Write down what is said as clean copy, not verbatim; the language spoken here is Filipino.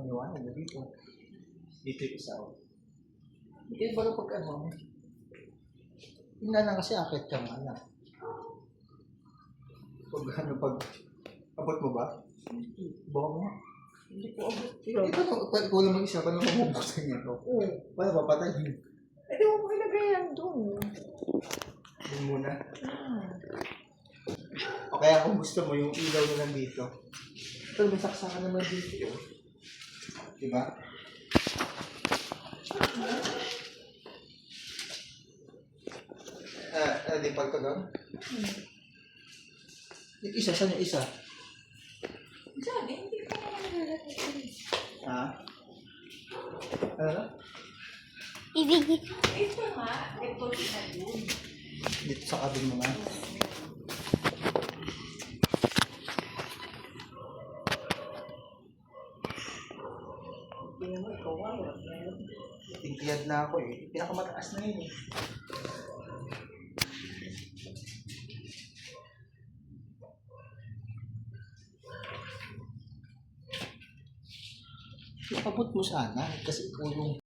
Maliwanag na dito. Dito yung isa. Oh. Dito yung bago pag ano. Yun nga lang kasi akit ka nga lang. Pag abot mo ba? Baka mo nga. Hindi ko abot. Ikaw lang mag-isa, paano mabubuksan niya ito? Oo. Paano papatayin? Eh, di mo ilagay yan doon. Yun muna. O kaya kung gusto mo, yung ilaw na lang dito. Ito, may saksakan naman dito. Oh. Diba? Di pag doon? Yung isa, saan yung isa? Sabi, hindi ko naman nalalagay. Ha? Ano na? Ibigay. Ito nga, ito na doon. Dito sa kabin mo na. Hindi mo, ikaw wala. Tingkiyad na ako eh. Pinakamataas na yun eh. Napabot mo sana kasi ikaw yung